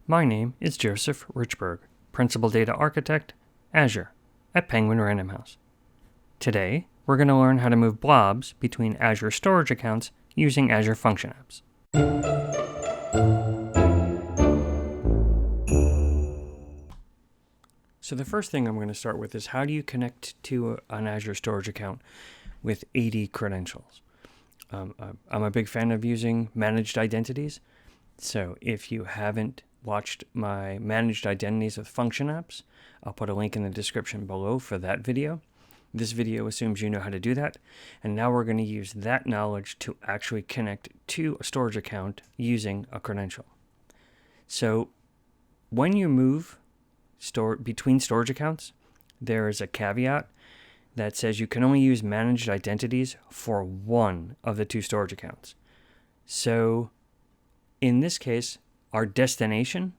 My name is Joseph Richberg, Principal Data Architect, Azure, at Penguin Random House. Today, we're going to learn how to move blobs between Azure storage accounts using Azure Function Apps. So the first thing I'm going to start with is how do you connect to an Azure storage account with 80 credentials? I'm a big fan of using managed identities. So if you haven't watched my managed identities with function apps, I'll put a link in the description below for that video. This video assumes you know how to do that. And now we're going to use that knowledge to actually connect to a storage account using a credential. So when you move between storage accounts, there is a caveat that says you can only use managed identities for one of the two storage accounts. So in this case, our destination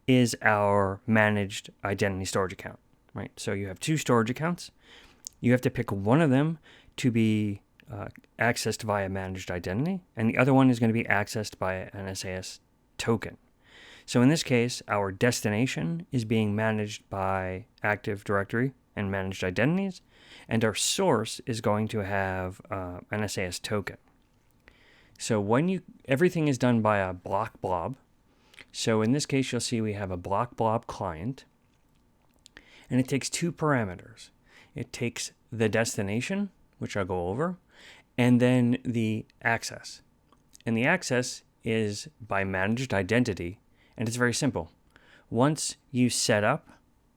is our managed identity storage account, right? So you have two storage accounts. You have to pick one of them to be accessed via managed identity, and the other one is going to be accessed by an SAS token. So in this case, our destination is being managed by Active Directory and managed identities, and our source is going to have an SAS token. So everything is done by a block blob. So in this case, you'll see we have a block blob client, and it takes two parameters. It takes the destination, which I'll go over, and then the access. And the access is by managed identity, and it's very simple. Once you set up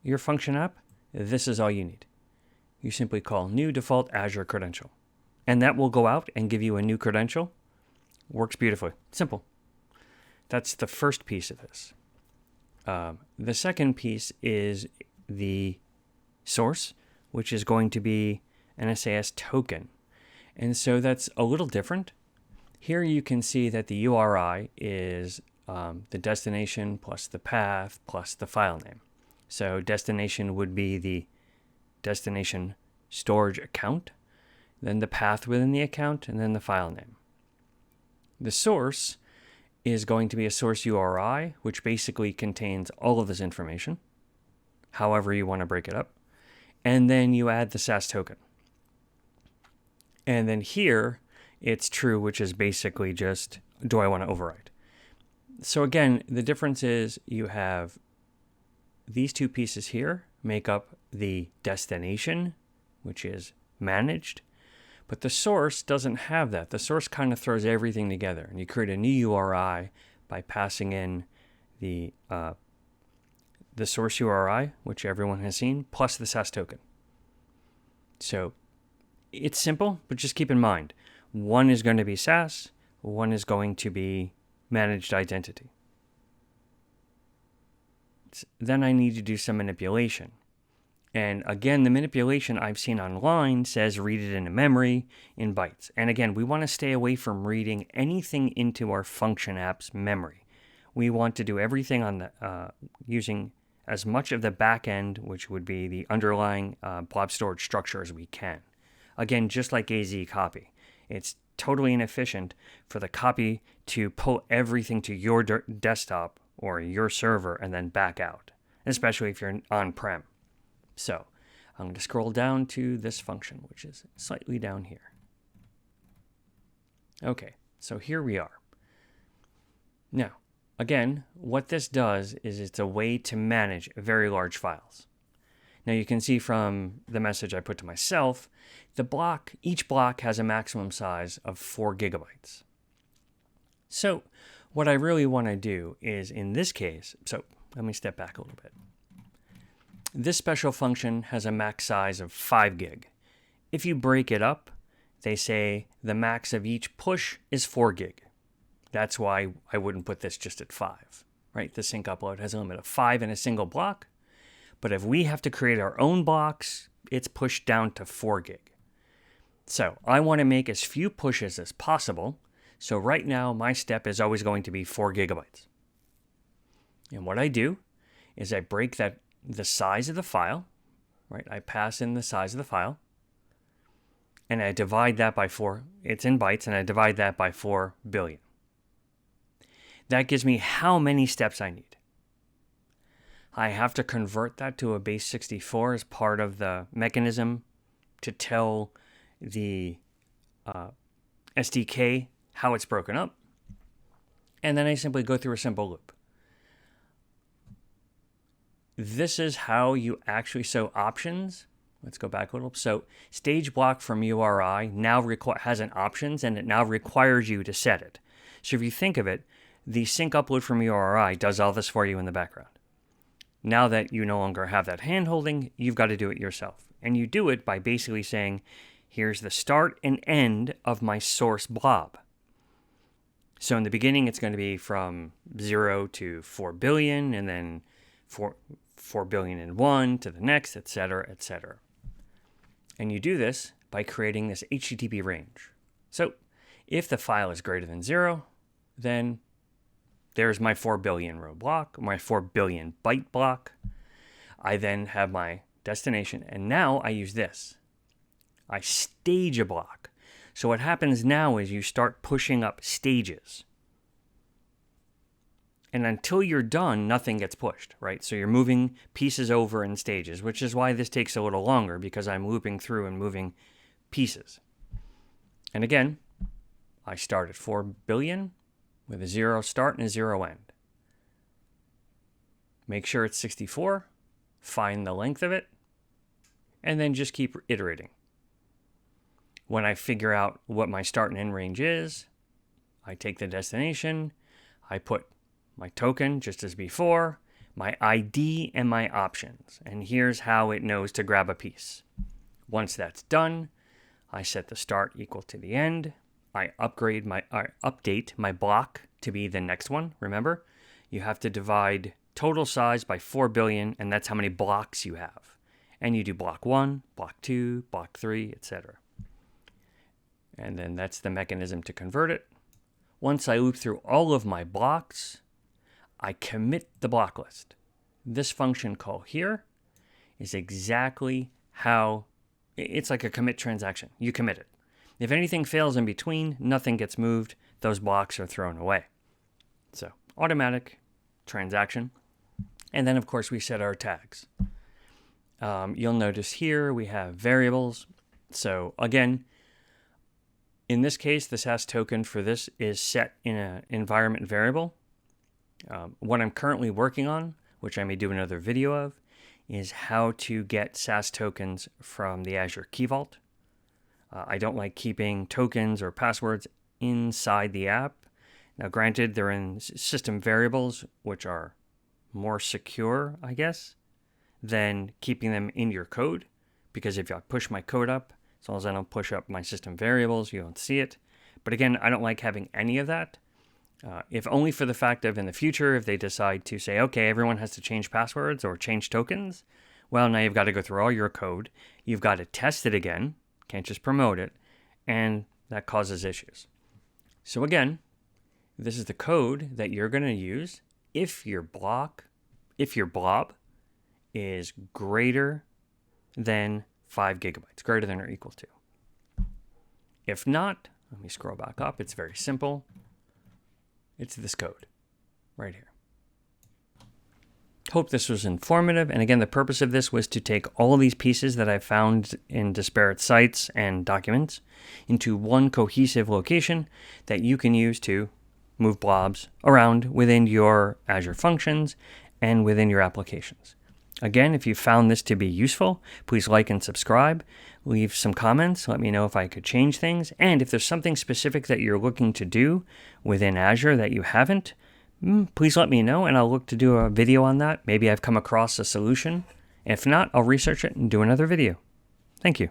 your function app, this is all you need. You simply call new default Azure credential, and that will go out and give you a new credential. Works beautifully. Simple. That's the first piece of this. The second piece is the source, which is going to be an SAS token. And so that's a little different. Here you can see that the URI is the destination plus the path plus the file name. So destination would be the destination storage account, then the path within the account, and then the file name. The source is going to be a source URI, which basically contains all of this information, however you want to break it up. And then you add the SAS token. And then here, it's true, which is basically just, do I want to override? So again, the difference is you have these two pieces here make up the destination, which is managed. But the source doesn't have that. The source kind of throws everything together, and you create a new URI by passing in the source URI, which everyone has seen, plus the SAS token. So it's simple, but just keep in mind, one is going to be SAS, one is going to be managed identity. Then I need to do some manipulation. And again, the manipulation I've seen online says read it into memory in bytes. And again, we want to stay away from reading anything into our function app's memory. We want to do everything on the using as much of the back end, which would be the underlying blob storage structure, as we can. Again, just like AZ copy, it's totally inefficient for the copy to pull everything to your desktop or your server and then back out, especially if you're on-prem. So I'm going to scroll down to this function, which is slightly down here. Okay, so here we are. Now, again, what this does is it's a way to manage very large files. Now you can see from the message I put to myself, each block has a maximum size of 4 gigabytes. So what I really want to do is in this case, so let me step back a little bit. This special function has a max size of 5 gig. If you break it up, they say the max of each push is 4 gig. That's why I wouldn't put this just at 5, right? The sync upload has a limit of 5 in a single block. But if we have to create our own blocks, it's pushed down to 4 gig. So I want to make as few pushes as possible. So right now, my step is always going to be 4 gigabytes. And what I do is I break the size of the file, right? I pass in the size of the file, and I divide that by 4. It's in bytes, and I divide that by 4 billion. that gives me how many steps I need. I have to convert that to a base 64 as part of the mechanism to tell the SDK how it's broken up. And then I simply go through a simple loop. This is how you actually, so options, let's go back a little. So stage block from URI now has an options, and it now requires you to set it. So if you think of it, the sync upload from URI does all this for you in the background. Now that you no longer have that hand-holding, you've got to do it yourself. And you do it by basically saying, here's the start and end of my source blob. So in the beginning, it's going to be from 0 to 4 billion, and then 4 billion and 1 to the next, etc., etc. And you do this by creating this HTTP range. So if the file is greater than 0, then there's my 4 billion row block, my 4 billion byte block. I then have my destination, and now I use this. I stage a block. So what happens now is you start pushing up stages. And until you're done, nothing gets pushed, right? So you're moving pieces over in stages, which is why this takes a little longer, because I'm looping through and moving pieces. And again, I start at 4 billion with a 0 start and a 0 end. Make sure it's 64, find the length of it, and then just keep iterating. When I figure out what my start and end range is, I take the destination, I put my token just as before, my ID, and my options. And here's how it knows to grab a piece. Once that's done, I set the start equal to the end. I update my block to be the next one. Remember, you have to divide total size by 4 billion, and that's how many blocks you have. And you do block 1, block 2, block 3, etc. And then that's the mechanism to convert it. Once I loop through all of my blocks, I commit the block list. This function call here is exactly how, it's like a commit transaction. You commit it. If anything fails in between, nothing gets moved. Those blocks are thrown away. So automatic transaction. And then, of course, we set our tags. You'll notice here we have variables. So again, in this case, the SAS token for this is set in an environment variable. What I'm currently working on, which I may do another video of, is how to get SAS tokens from the Azure Key Vault. I don't like keeping tokens or passwords inside the app. Now, granted, they're in system variables, which are more secure, I guess, than keeping them in your code. Because if I push my code up, as long as I don't push up my system variables, you won't see it. But again, I don't like having any of that. If only for the fact of in the future, if they decide to say, okay, everyone has to change passwords or change tokens, well, now you've got to go through all your code. You've got to test it again. Can't just promote it. And that causes issues. So again, this is the code that you're going to use if your blob is greater than 5 gigabytes, greater than or equal to. If not, let me scroll back up. It's very simple. It's this code right here. Hope this was informative. And again, the purpose of this was to take all of these pieces that I found in disparate sites and documents into one cohesive location that you can use to move blobs around within your Azure functions and within your applications. Again, if you found this to be useful, please like and subscribe. Leave some comments. Let me know if I could change things. And if there's something specific that you're looking to do within Azure that you haven't, please let me know and I'll look to do a video on that. Maybe I've come across a solution. If not, I'll research it and do another video. Thank you.